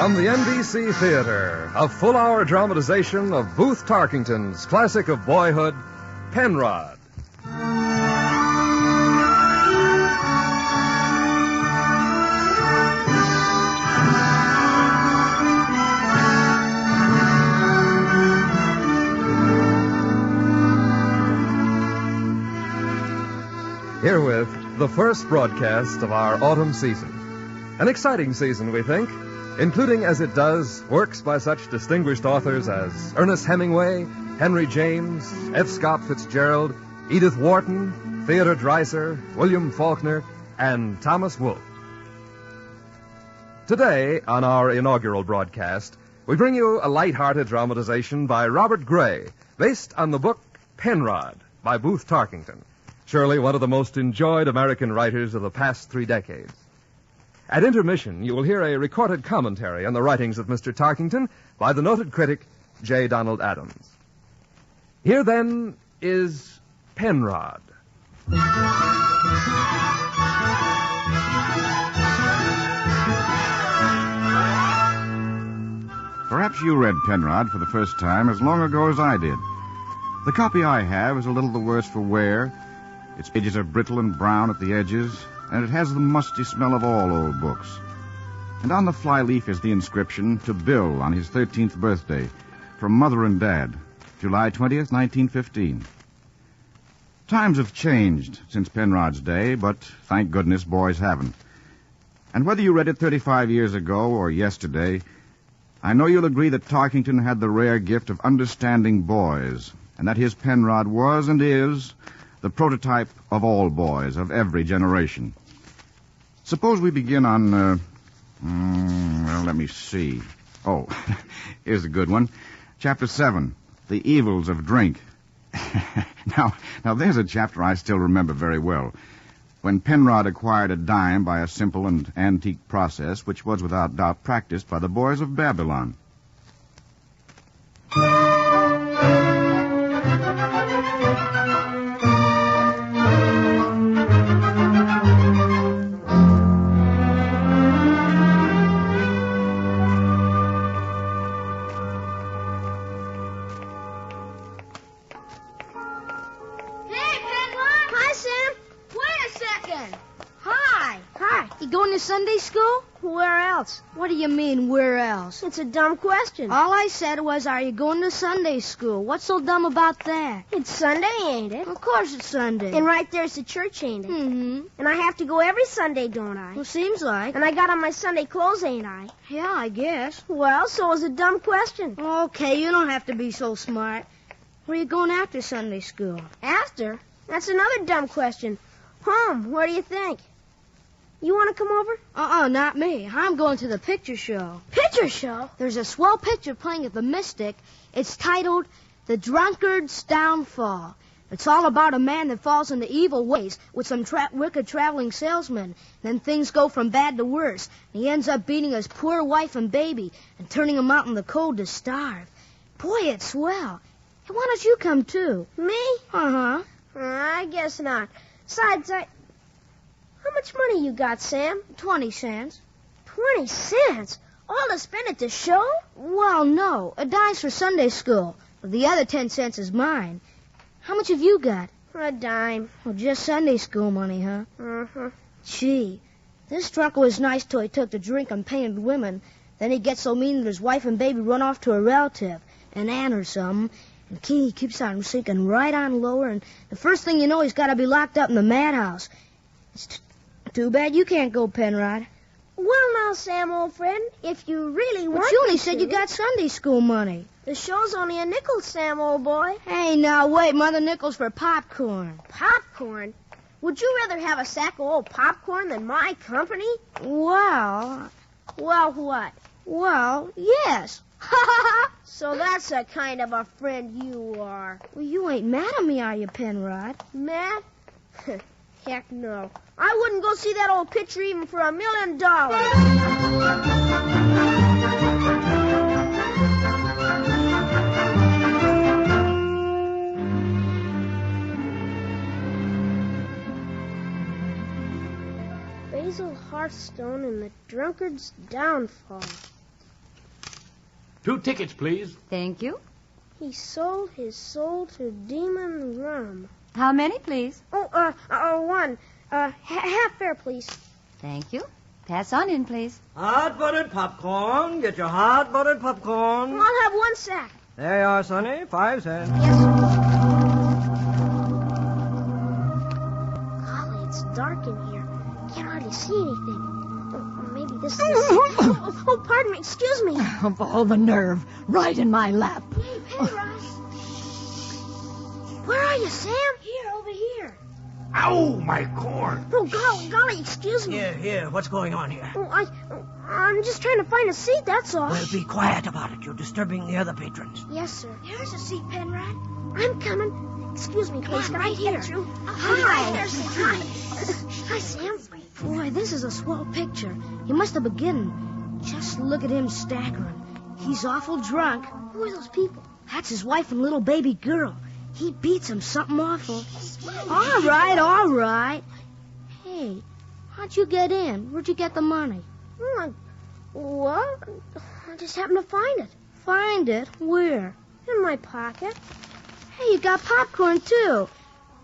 From the NBC Theater, a full-hour dramatization of Booth Tarkington's classic of boyhood, Penrod. Herewith, the first broadcast of our autumn season. An exciting season, we think, including as it does works by such distinguished authors as Ernest Hemingway, Henry James, F. Scott Fitzgerald, Edith Wharton, Theodore Dreiser, William Faulkner, and Thomas Wolfe. Today, on our inaugural broadcast, we bring you a light-hearted dramatization by Robert Gray, based on the book Penrod by Booth Tarkington, surely one of the most enjoyed American writers of the past 3 decades. At intermission, you will hear a recorded commentary on the writings of Mr. Tarkington by the noted critic J. Donald Adams. Here, then, is Penrod. Perhaps you read Penrod for the first time as long ago as I did. The copy I have is a little the worse for wear. Its pages are brittle and brown at the edges, and it has the musty smell of all old books. And on the flyleaf is the inscription, "To Bill on his 13th birthday, from Mother and Dad, July 20th, 1915. Times have changed since Penrod's day, but thank goodness boys haven't. And whether you read it 35 years ago or yesterday, I know you'll agree that Tarkington had the rare gift of understanding boys, and that his Penrod was and is the prototype of all boys of every generation. Suppose we begin on, let me see. Oh, here's a good one. Chapter 7, The Evils of Drink. Now, there's a chapter I still remember very well. When Penrod acquired a dime by a simple and antique process, which was without doubt practiced by the boys of Babylon. Sunday school? Where else? What do you mean, where else? It's a dumb question. All I said was, are you going to Sunday school? What's so dumb about that? It's Sunday, ain't it? Of course it's Sunday. And right there's the church, ain't it? Mm-hmm. And I have to go every Sunday, don't I? Well, seems like. And I got on my Sunday clothes, ain't I? Yeah, I guess. Well, so it's a dumb question. Okay, you don't have to be so smart. Where are you going after Sunday school? After? That's another dumb question. Home, where do you think? You want to come over? Not me. I'm going to the picture show. Picture show? There's a swell picture playing at the Mystic. It's titled The Drunkard's Downfall. It's all about a man that falls into evil ways with some wicked traveling salesman. Then things go from bad to worse. He ends up beating his poor wife and baby and turning him out in the cold to starve. Boy, it's swell. Hey, why don't you come, too? Me? Uh-huh. I guess not. Besides, How much money you got, Sam? 20 cents. 20 cents? All to spend at the show? Well, no. A dime's for Sunday school. But the other 10 cents is mine. How much have you got? A dime. Well, just Sunday school money, huh? Mm-hmm. Gee, this drunk was nice till he took to drink and painted women. Then he gets so mean that his wife and baby run off to a relative, an aunt or something. And he keeps on sinking right on lower, and the first thing you know, he's got to be locked up in the madhouse. It's too bad you can't go, Penrod. Well, now, Sam, old friend, if you really want But you only to... said you got Sunday school money. The show's only a nickel, Sam, old boy. Hey, now, wait. Mother Nickels for popcorn. Popcorn? Would you rather have a sack of old popcorn than my company? Well... Well, what? Well, yes. So that's the kind of a friend you are. Well, you ain't mad at me, are you, Penrod? Mad? Heck no. I wouldn't go see that old picture even for $1 million. Basil Hearthstone and the Drunkard's Downfall. 2 tickets, please. Thank you. He sold his soul to demon rum. How many, please? One. Half fare, please. Thank you. Pass on in, please. Hot-buttered popcorn. Get your hot-buttered popcorn. I'll have 1 sack. There you are, Sonny. 5 cents. Yes, sir. Golly, it's dark in here. Can't hardly see anything. Maybe this is oh, pardon me. Excuse me. Of all the nerve. Right in my lap. Hey, Penrod. Where are you, Sam? Here, over here. Ow, my corn. Oh, golly, excuse me. Here. What's going on here? I'm just trying to find a seat, that's all. Well, be quiet about it. You're disturbing the other patrons. Yes, sir. Here's a seat, Penrod. I'm coming. Excuse me, please. Right here. Hi. Hi, Sam. Boy, this is a swell picture. He must have begun. Just look at him staggering. He's awful drunk. Who are those people? That's his wife and little baby girl. He beats him something awful. All right. Hey, how'd you get in? Where'd you get the money? Well, I just happened to find it. Find it? Where? In my pocket. Hey, you got popcorn, too. Oh,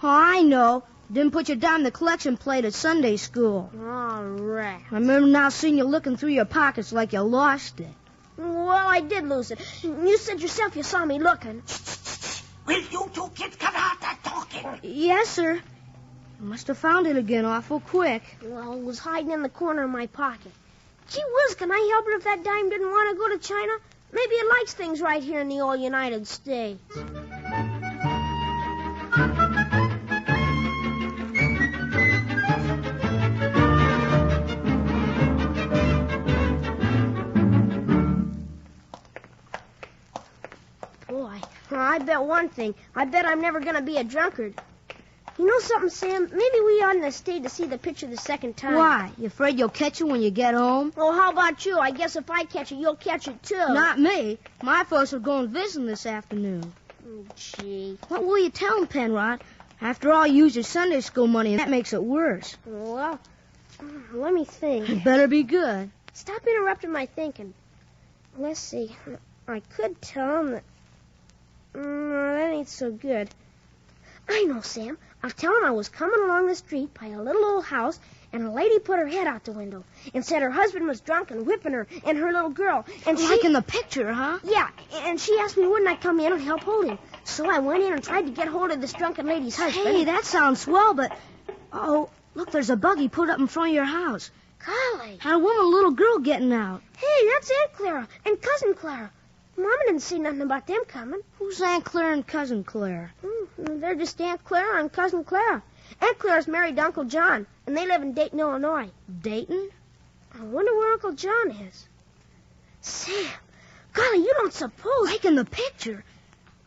I know. Didn't put you down the collection plate at Sunday school. All right. I remember now seeing you looking through your pockets like you lost it. Well, I did lose it. You said yourself you saw me looking. Will you 2 kids cut out that talking? Yes, sir. You must have found it again awful quick. Well, it was hiding in the corner of my pocket. Gee whiz, can I help it if that dime didn't want to go to China? Maybe it likes things right here in the old United States. Boy, I bet one thing. I bet I'm never going to be a drunkard. You know something, Sam? Maybe we oughtn't have stayed to see the picture the second time. Why? You afraid you'll catch it when you get home? Well, how about you? I guess if I catch it, you'll catch it, too. Not me. My folks are going visiting this afternoon. Gee. What will you tell them, Penrod? After all, you use your Sunday school money, and that makes it worse. Well, let me think. It better be good. Stop interrupting my thinking. Let's see. I could tell them that... that ain't so good. I know, Sam. I'll tell him I was coming along the street by a little old house, and a lady put her head out the window and said her husband was drunk and whipping her and her little girl. And like in the picture, huh? Yeah, and she asked me wouldn't I come in and help hold him. So I went in and tried to get hold of this drunken lady's husband. Hey, that sounds swell, but... Oh, look, there's a buggy put up in front of your house. Golly. Had a woman and a little girl getting out. Hey, that's Aunt Clara and Cousin Clara. Mama didn't see nothing about them coming. Who's Aunt Clara and Cousin Clara? They're just Aunt Clara and Cousin Clara. Aunt Clara's married to Uncle John, and they live in Dayton, Illinois. Dayton? I wonder where Uncle John is. Sam, golly, you don't suppose... Like in the picture.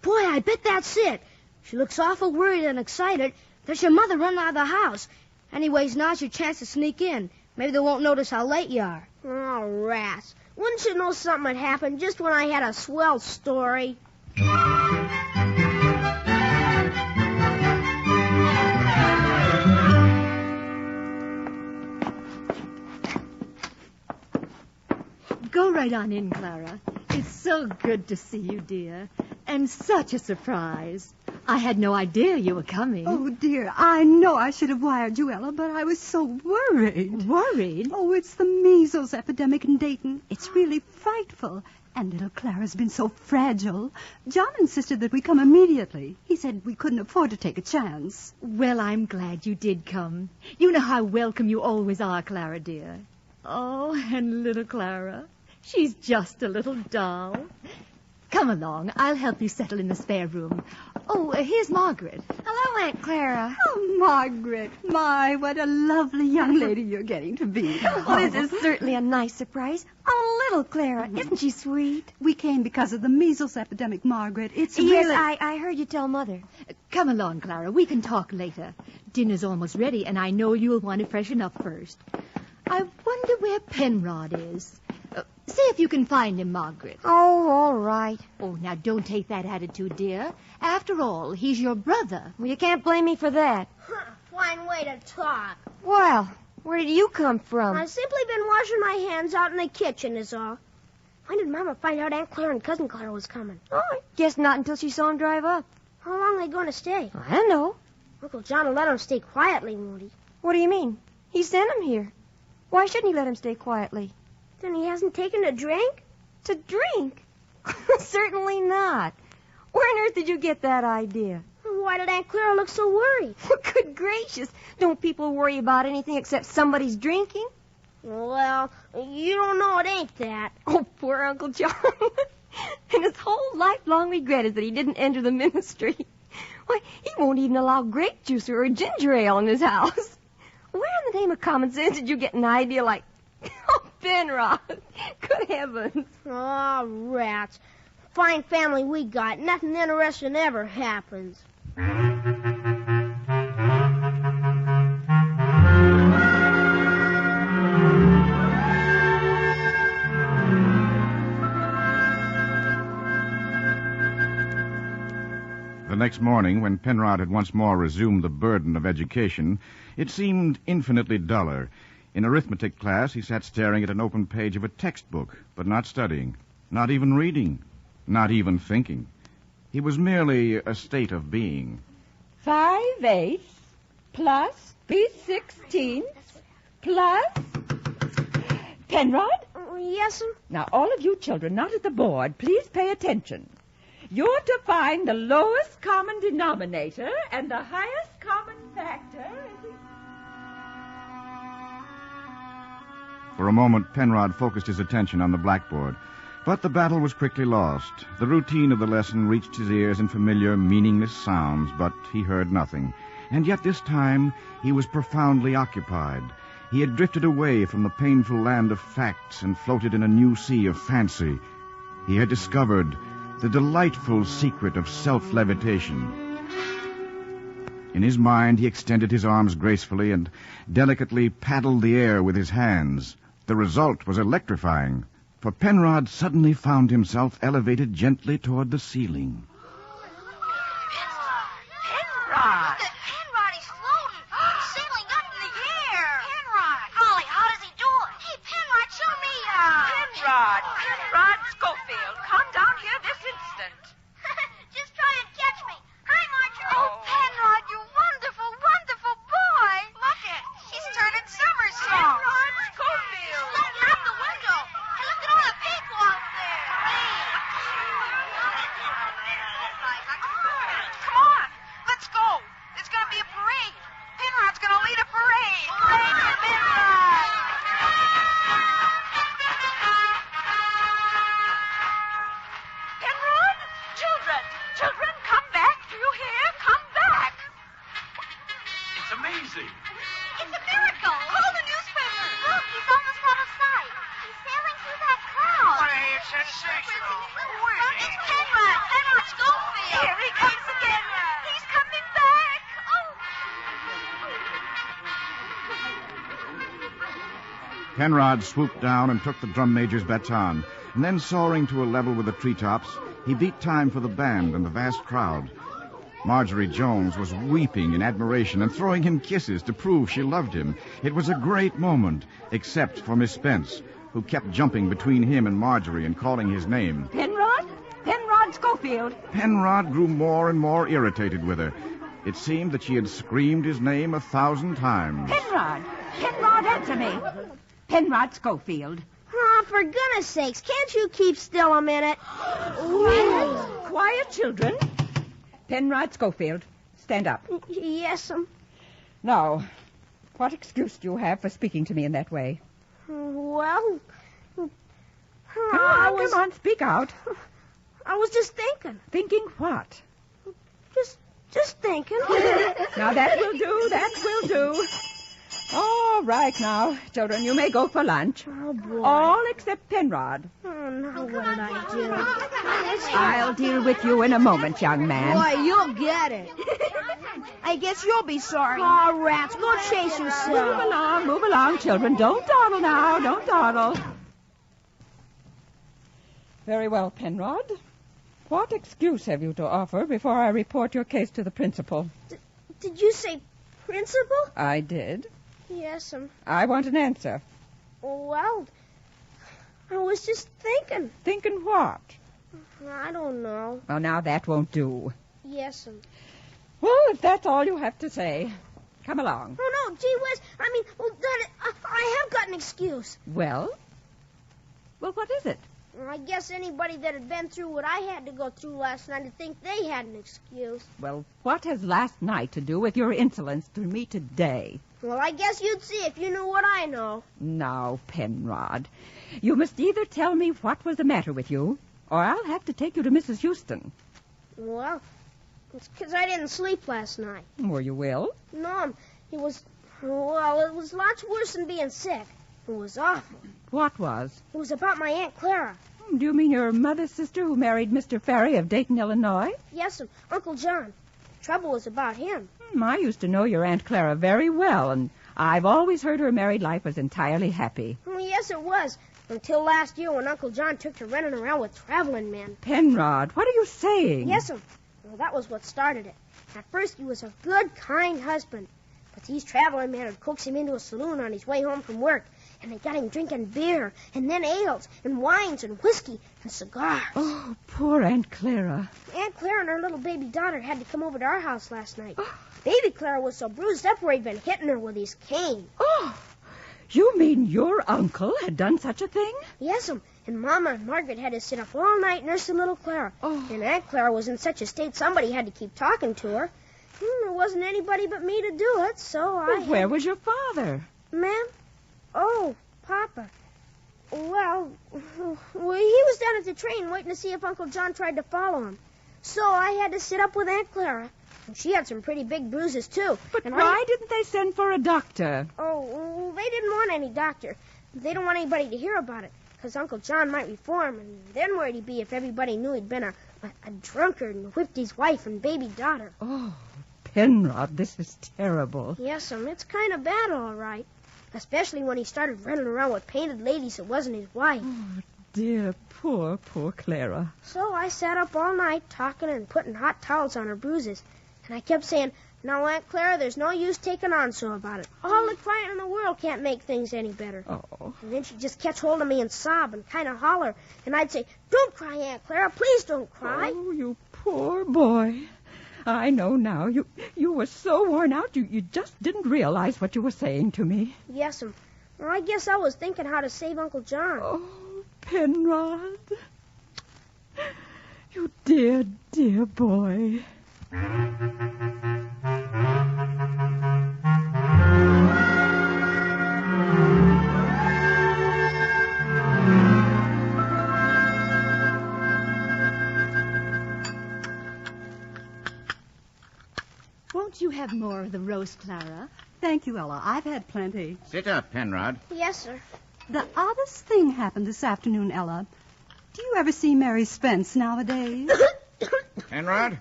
Boy, I bet that's it. She looks awful worried and excited. There's your mother running out of the house. Anyways, now's your chance to sneak in. Maybe they won't notice how late you are. Oh, rats. Wouldn't you know something had happened just when I had a swell story? Go right on in, Clara. It's so good to see you, dear. And such a surprise. I had no idea you were coming. Oh, dear, I know I should have wired you, Ella, but I was so worried. Worried? Oh, it's the measles epidemic in Dayton. It's really frightful. And little Clara's been so fragile. John insisted that we come immediately. He said we couldn't afford to take a chance. Well, I'm glad you did come. You know how welcome you always are, Clara, dear. Oh, and little Clara. She's just a little doll. Come along. I'll help you settle in the spare room. Oh, here's Margaret. Hello, Aunt Clara. Oh, Margaret. My, what a lovely young lady you're getting to be. Well, this is certainly a nice surprise. Oh, little Clara. Isn't she sweet? We came because of the measles epidemic, Margaret. It's Yes, really... I heard you tell Mother. Come along, Clara. We can talk later. Dinner's almost ready, and I know you'll want to freshen up first. I wonder where Penrod is. See if you can find him, Margaret. Oh, all right. Oh, now don't take that attitude, dear. After all, he's your brother. Well, you can't blame me for that. Fine way to talk. Well, where did you come from? I've simply been washing my hands out in the kitchen, is all. When did Mama find out Aunt Clara and Cousin Clara was coming? Oh, I guess not until she saw him drive up. How long are they going to stay? I don't know. Uncle John will let them stay quietly, won't he? What do you mean? He sent him here. Why shouldn't he let him stay quietly? Then he hasn't taken a drink? To drink? Certainly not. Where on earth did you get that idea? Why did Aunt Clara look so worried? Good gracious. Don't people worry about anything except somebody's drinking? Well, you don't know it ain't that. Oh, poor Uncle John. And his whole lifelong regret is that he didn't enter the ministry. Why, he won't even allow grape juice or ginger ale in his house. Where in the name of common sense did you get an idea like... Oh, Penrod. Good heavens. Oh, rats. Fine family we got. Nothing interesting ever happens. The next morning, when Penrod had once more resumed the burden of education, it seemed infinitely duller. In arithmetic class, he sat staring at an open page of a textbook, but not studying, not even reading, not even thinking. He was merely a state of being. 5/8 plus B16 plus... Penrod? Yes'm? Now, all of you children not at the board, please pay attention. You're to find the lowest common denominator and the highest common factor. For a moment, Penrod focused his attention on the blackboard. But the battle was quickly lost. The routine of the lesson reached his ears in familiar, meaningless sounds, but he heard nothing. And yet this time he was profoundly occupied. He had drifted away from the painful land of facts and floated in a new sea of fancy. He had discovered the delightful secret of self-levitation. In his mind, he extended his arms gracefully and delicately paddled the air with his hands. The result was electrifying, for Penrod suddenly found himself elevated gently toward the ceiling. Penrod! Penrod, he's floating. He's sailing up in the air. Penrod! Holly, how does he do it? Hey, Penrod, show me Penrod Schofield, come down here this instant. Just try and catch me. Hurry, Marjorie. Oh, Penrod, you wonderful, wonderful boy. Look it. She's turning somersaults. Penrod Schofield. Looking out the window. And look at all the people out there. Come on. Let's go. There's going to be a parade. Penrod's going to lead a parade. Hooray for Penrod. Penrod? Children, come back. Do you hear? Come back. It's amazing. It's a miracle. Call the newspaper. Look, he's almost out of sight. He's sailing through that cloud. Why, it's sensational. It's Penrod. Penrod Schofield. Here he comes again. He's coming back. Oh. Penrod swooped down and took the drum major's baton, and then soaring to a level with the treetops, he beat time for the band and the vast crowd. Marjorie Jones was weeping in admiration and throwing him kisses to prove she loved him. It was a great moment, except for Miss Spence, who kept jumping between him and Marjorie and calling his name. Penrod? Penrod Schofield. Penrod grew more and more irritated with her. It seemed that she had screamed his name 1,000 times. Penrod, answer me. Penrod Schofield. Oh, for goodness sakes, can't you keep still a minute? Quiet, children. Penrod Schofield, stand up. Yes'm. Now, what excuse do you have for speaking to me in that way? Well, Come on, speak out. I was just thinking. Thinking what? Just thinking. Now, that will do. All right, now, children, you may go for lunch. Oh, boy. All except Penrod. Oh, now what did I do? I'll deal with you in a moment, young man. Boy, you'll get it. I guess you'll be sorry. Oh, rats, go chase yourself. Move along, children. Don't dawdle now. Don't dawdle. Very well, Penrod. What excuse have you to offer before I report your case to the principal? Did you say principal? I did. Yes'm. I want an answer. Well, I was just thinking. Thinking what? I don't know. Well, now that won't do. Yes, Well, if that's all you have to say, come along. Oh, no, gee whiz. I have got an excuse. Well, what is it? Well, I guess anybody that had been through what I had to go through last night would think they had an excuse. Well, what has last night to do with your insolence to me today? Well, I guess you'd see if you knew what I know. Now, Penrod, you must either tell me what was the matter with you, or I'll have to take you to Mrs. Houston. Well, it's 'cause I didn't sleep last night. Were you ill? No, it was lots worse than being sick. It was awful. What was? It was about my Aunt Clara. Do you mean your mother's sister who married Mr. Ferry of Dayton, Illinois? Yes, Uncle John. The trouble was about him. I used to know your Aunt Clara very well, and I've always heard her married life was entirely happy. Well, yes, it was. Until last year when Uncle John took to running around with traveling men. Penrod, what are you saying? Yes, well, that was what started it. At first, he was a good, kind husband. But these traveling men would coax him into a saloon on his way home from work. And they got him drinking beer, and then ales, and wines, and whiskey, and cigars. Oh, poor Aunt Clara. Aunt Clara and her little baby daughter had to come over to our house last night. Baby Clara was so bruised up where he'd been hitting her with his cane. Oh, you mean your uncle had done such a thing? Yes, and Mama and Margaret had to sit up all night nursing little Clara. Oh. And Aunt Clara was in such a state somebody had to keep talking to her. There wasn't anybody but me to do it, so I... Well, where was your father? Ma'am? Oh, Papa. Well, he was down at the train waiting to see if Uncle John tried to follow him. So I had to sit up with Aunt Clara. And she had some pretty big bruises, too. But why didn't they send for a doctor? Oh, they didn't want any doctor. They don't want anybody to hear about it, because Uncle John might reform, and then where'd he be if everybody knew he'd been a drunkard and whipped his wife and baby daughter? Oh, Penrod, this is terrible. Yes, it's kind of bad, all right. Especially when he started running around with painted ladies that wasn't his wife. Oh, dear, poor Clara. So I sat up all night talking and putting hot towels on her bruises. And I kept saying, now, Aunt Clara, there's no use taking on so about it. All the crying in the world can't make things any better. Oh. And then she'd just catch hold of me and sob and kind of holler. And I'd say, don't cry, Aunt Clara. Please don't cry. Oh, you poor boy. I know now. You were so worn out, you just didn't realize what you were saying to me. Yes, well, I guess I was thinking how to save Uncle John. Oh, Penrod. You dear, dear boy. Won't you have more of the roast, Clara? Thank you, Ella. I've had plenty. Sit up, Penrod. Yes, sir. The oddest thing happened this afternoon, Ella. Do you ever see Mary Spence nowadays? Penrod?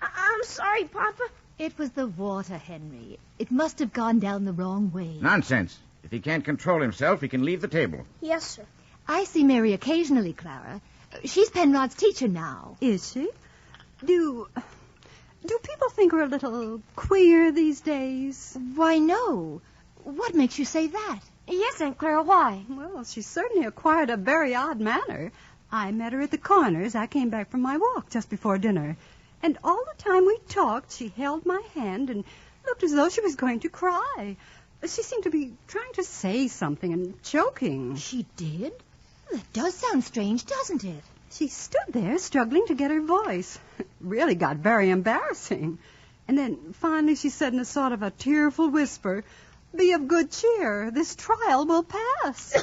I'm sorry, Papa. It was the water, Henry. It must have gone down the wrong way. Nonsense. If he can't control himself, he can leave the table. Yes, sir. I see Mary occasionally, Clara. She's Penrod's teacher now. Is she? Do people think her a little queer these days? Why, no. What makes you say that? Yes, Aunt Clara, why? Well, she certainly acquired a very odd manner. I met her at the Corners. I came back from my walk just before dinner. And all the time we talked, she held my hand and looked as though she was going to cry. She seemed to be trying to say something and choking. She did? That does sound strange, doesn't it? She stood there struggling to get her voice. It really got very embarrassing. And then finally she said in a sort of a tearful whisper, "Be of good cheer. This trial will pass."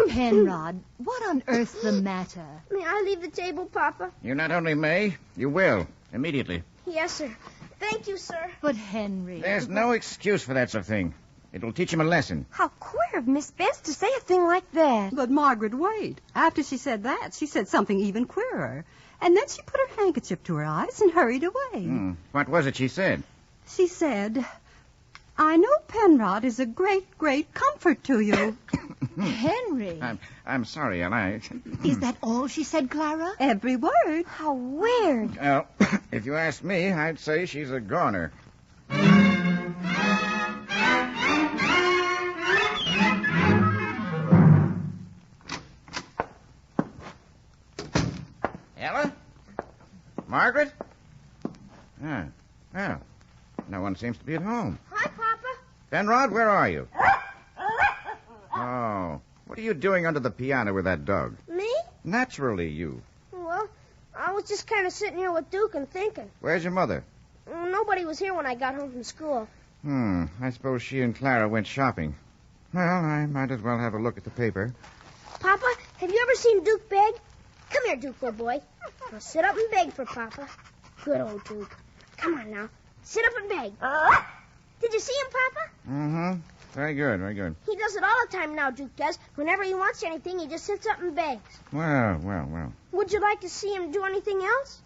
Penrod, what on earth's the matter? May I leave the table, Papa? You not only may, you will. Immediately. Yes, sir. Thank you, sir. But, Henry... There's no excuse for that sort of thing. It'll teach him a lesson. How queer of Miss Spence to say a thing like that. But Margaret, wait. After she said that, she said something even queerer. And then she put her handkerchief to her eyes and hurried away. What was it she said? She said, "I know Penrod is a great, great comfort to you." Henry! I'm sorry, Ella. Is that all she said, Clara? Every word. How weird. Well, if you ask me, I'd say she's a goner. Margaret? Well, no one seems to be at home. Hi, Papa. Penrod, where are you? Oh, what are you doing under the piano with that dog? Me? Naturally, you. Well, I was just kind of sitting here with Duke and thinking. Where's your mother? Nobody was here when I got home from school. I suppose she and Clara went shopping. Well, I might as well have a look at the paper. Papa, have you ever seen Duke beg? Come here, Duke, old boy. Now sit up and beg for Papa. Good old Duke. Come on now. Sit up and beg. Did you see him, Papa? Mm-hmm. Very good, very good. He does it all the time now, Duke does. Whenever he wants anything, he just sits up and begs. Well. Would you like to see him do anything else?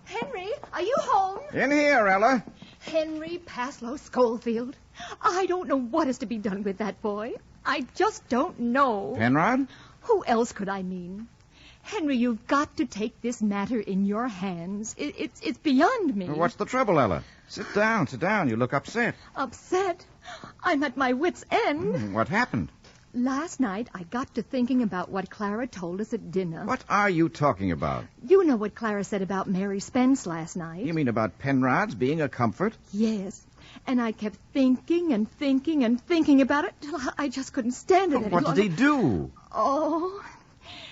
Henry, are you home? In here, Ella. Henry Paslow Schofield. I don't know what is to be done with that boy. I just don't know. Penrod? Who else could I mean? Henry, you've got to take this matter in your hands. It's beyond me. Well, what's the trouble, Ella? Sit down. You look upset. Upset? I'm at my wit's end. What happened? Last night, I got to thinking about what Clara told us at dinner. What are you talking about? You know what Clara said about Mary Spence last night. You mean about Penrod's being a comfort? Yes. And I kept thinking about it till I just couldn't stand it any longer. What did he do? Oh,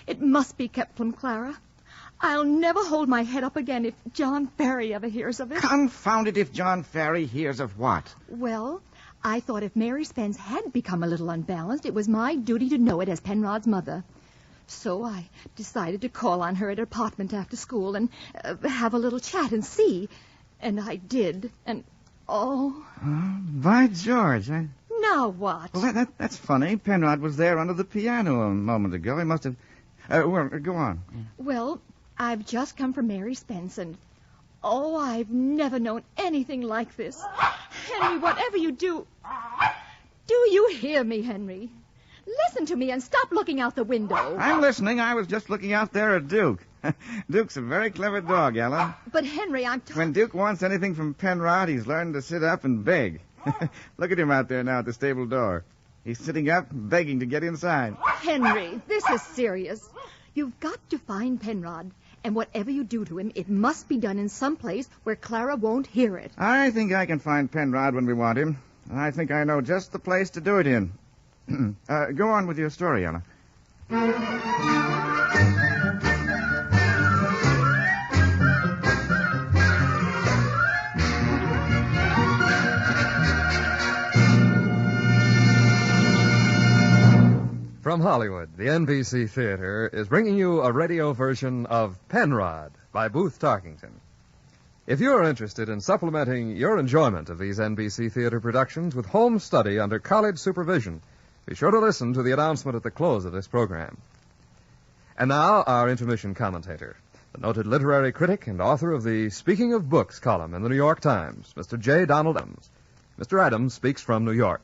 it must be kept from Clara. I'll never hold my head up again if John Ferry ever hears of it. Confound it if John Ferry hears of what? Well, I thought if Mary Spence had become a little unbalanced, it was my duty to know it as Penrod's mother. So I decided to call on her at her apartment after school and have a little chat and see. And I did. And, by George. Now what? Well, that's funny. Penrod was there under the piano a moment ago. He must have... go on. Well, I've just come from Mary Spence, and... Oh, I've never known anything like this. Henry, whatever you do... Do you hear me, Henry? Listen to me and stop looking out the window. I'm listening. I was just looking out there at Duke. Duke's a very clever dog, Ella. But, Henry, When Duke wants anything from Penrod, he's learned to sit up and beg. Look at him out there now at the stable door. He's sitting up, begging to get inside. Henry, this is serious. You've got to find Penrod. And whatever you do to him, it must be done in some place where Clara won't hear it. I think I can find Penrod when we want him. And I think I know just the place to do it in. Go on with your story, Ella. From Hollywood, the NBC Theater is bringing you a radio version of Penrod by Booth Tarkington. If you're interested in supplementing your enjoyment of these NBC Theater productions with home study under college supervision, be sure to listen to the announcement at the close of this program. And now, our intermission commentator, the noted literary critic and author of the Speaking of Books column in the New York Times, Mr. J. Donald Adams. Mr. Adams speaks from New York.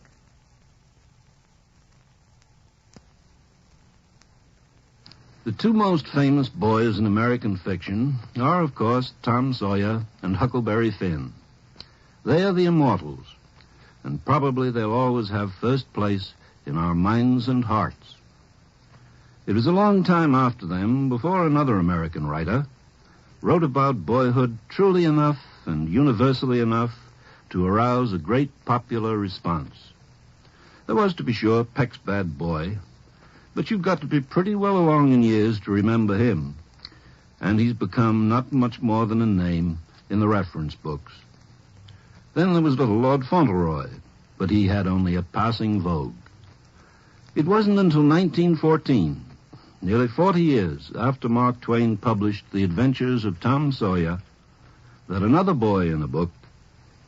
The two most famous boys in American fiction are, of course, Tom Sawyer and Huckleberry Finn. They are the immortals, and probably they'll always have first place in our minds and hearts. It was a long time after them before another American writer wrote about boyhood truly enough and universally enough to arouse a great popular response. There was, to be sure, Peck's Bad Boy, but you've got to be pretty well along in years to remember him, and he's become not much more than a name in the reference books. Then there was little Lord Fauntleroy, but he had only a passing vogue. It wasn't until 1914, nearly 40 years after Mark Twain published The Adventures of Tom Sawyer, that another boy in a book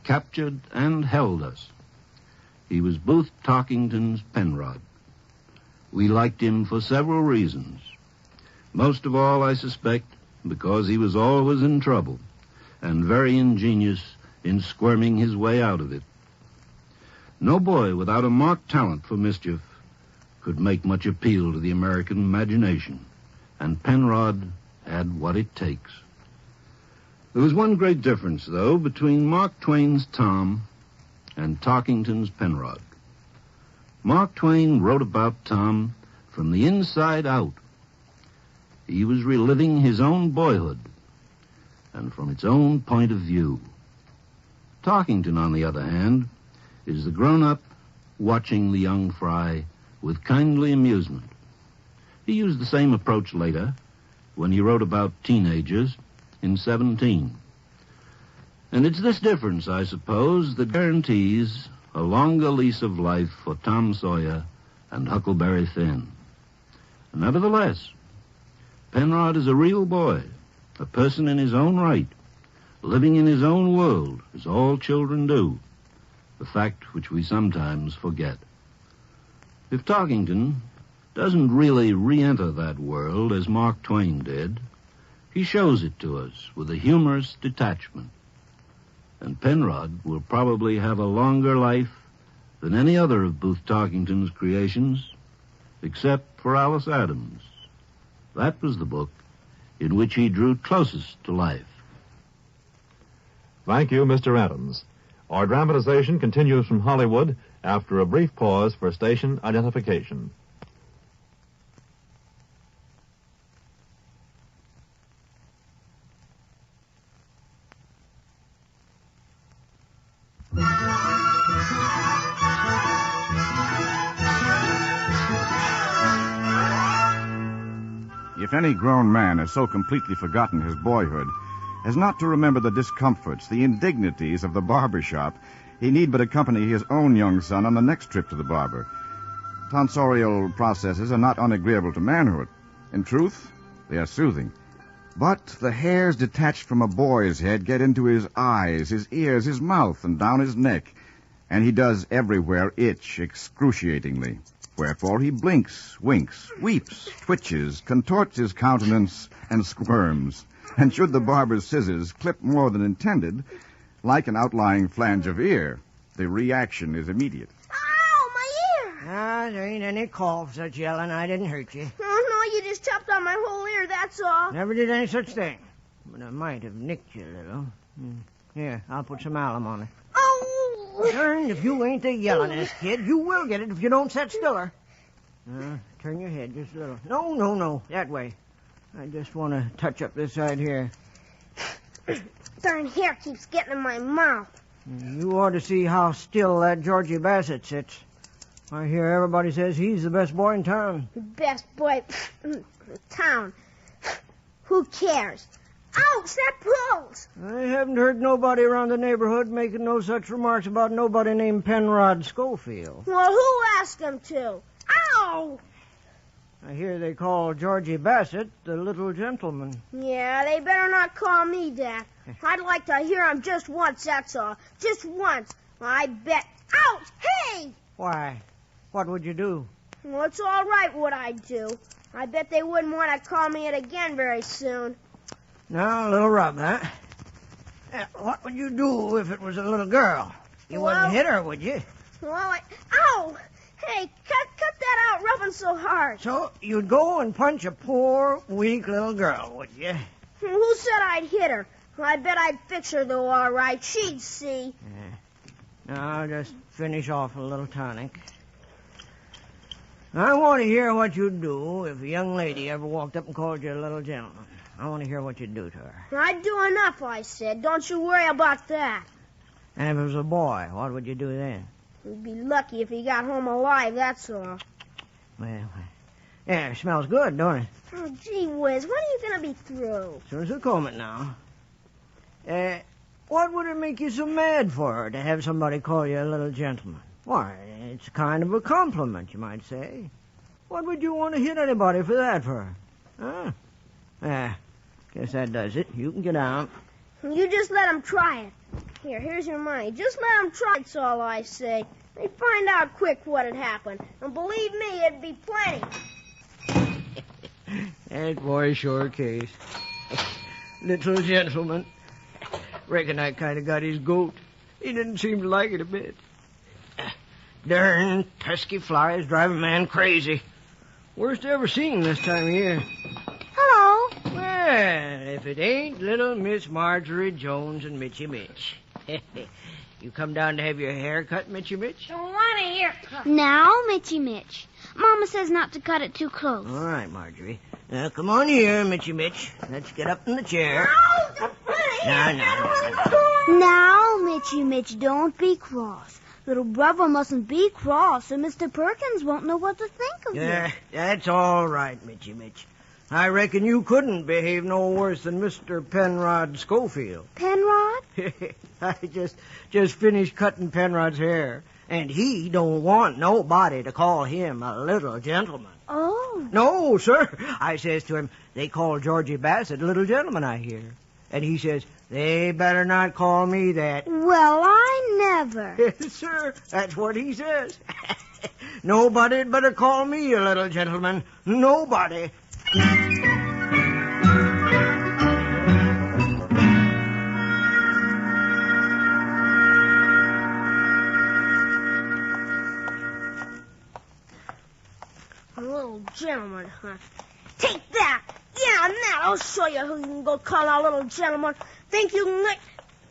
captured and held us. He was Booth Tarkington's Penrod. We liked him for several reasons. Most of all, I suspect, because he was always in trouble and very ingenious in squirming his way out of it. No boy without a marked talent for mischief could make much appeal to the American imagination, and Penrod had what it takes. There was one great difference, though, between Mark Twain's Tom and Tarkington's Penrod. Mark Twain wrote about Tom from the inside out. He was reliving his own boyhood, and from its own point of view. Tarkington, on the other hand, is the grown-up watching the young fry with kindly amusement. He used the same approach later when he wrote about teenagers in 17. And it's this difference, I suppose, that guarantees a longer lease of life for Tom Sawyer and Huckleberry Finn. Nevertheless, Penrod is a real boy, a person in his own right, living in his own world, as all children do, a fact which we sometimes forget. If Tarkington doesn't really re-enter that world as Mark Twain did, he shows it to us with a humorous detachment. And Penrod will probably have a longer life than any other of Booth Tarkington's creations, except for Alice Adams. That was the book in which he drew closest to life. Thank you, Mr. Adams. Our dramatization continues from Hollywood after a brief pause for station identification. If any grown man has so completely forgotten his boyhood as not to remember the discomforts, the indignities of the barber shop, he need but accompany his own young son on the next trip to the barber. Tonsorial processes are not unagreeable to manhood. In truth, they are soothing. But the hairs detached from a boy's head get into his eyes, his ears, his mouth, and down his neck, and he does everywhere itch excruciatingly. Wherefore he blinks, winks, weeps, twitches, contorts his countenance, and squirms. And should the barber's scissors clip more than intended, like an outlying flange of ear, the reaction is immediate. Ow, my ear! Ah, there ain't any call for such yelling. I didn't hurt you. Oh, no, you just chopped on my whole ear, that's all. Never did any such thing. But I might have nicked you a little. Here, I'll put some alum on it. Oh! Darn, if you ain't the yellingest kid, you will get it if you don't set stiller. Turn your head just a little. No, that way. I just want to touch up this side here. Darn hair keeps getting in my mouth. You ought to see how still that Georgie Bassett sits. I hear everybody says he's the best boy in town. Best boy in town. Who cares? Ouch, that pulls. I haven't heard nobody around the neighborhood making no such remarks about nobody named Penrod Schofield. Well, who asked him to? Ow! I hear they call Georgie Bassett the little gentleman. Yeah, they better not call me that. I'd like to hear him just once, that's all. Just once. I bet. Ouch! Hey! Why? What would you do? Well, it's all right what I'd do. I bet they wouldn't want to call me it again very soon. Now, a little rub, huh? What would you do if it was a little girl? You wouldn't hit her, would you? Well, Ow! Hey, cut that out rubbing so hard. So you'd go and punch a poor, weak little girl, would you? Who said I'd hit her? I bet I'd fix her, though, all right. She'd see. Now, just finish off a little tonic. I want to hear what you'd do if a young lady ever walked up and called you a little gentleman. I want to hear what you'd do to her. I'd do enough, I said. Don't you worry about that. And if it was a boy, what would you do then? We'd be lucky if he got home alive, that's all. Well, yeah, it smells good, don't it? Oh, gee whiz, when are you going to be through? As soon as I comb it now. What would it make you so mad for, to have somebody call you a little gentleman? Why, it's kind of a compliment, you might say. What would you want to hit anybody for that for? Huh? Guess that does it. You can get out. You just let him try it. Here's your money. Just let him try it, that's all I say. They'd find out quick what'd happen. And believe me, it'd be plenty. That boy sure case. Little gentleman. Reckon I kind of got his goat. He didn't seem to like it a bit. Darn pesky flies drive a man crazy. Worst ever seen this time of year. Hello. Well, if it ain't little Miss Marjorie Jones and Mitchy Mitch. You come down to have your hair cut, Mitchy Mitch? Don't want a haircut. Now, Mitchy Mitch. Mama says not to cut it too close. All right, Marjorie. Now, come on here, Mitchy Mitch. Let's get up in the chair. Now, Mitchy Mitch, don't be cross. Little brother mustn't be cross, or Mr. Perkins won't know what to think of you. That's all right, Mitchy Mitch. I reckon you couldn't behave no worse than Mr. Penrod Schofield. Penrod? I just finished cutting Penrod's hair, and he don't want nobody to call him a little gentleman. Oh. No, sir. I says to him, they call Georgie Bassett a little gentleman, I hear. And he says, they better not call me that. Well, I never. Yes, sir. That's what he says. Nobody'd better call me a little gentleman. Nobody. A little gentleman, huh? Take that! Yeah, now I'll show you who you can go call a little gentleman. Think you can lick...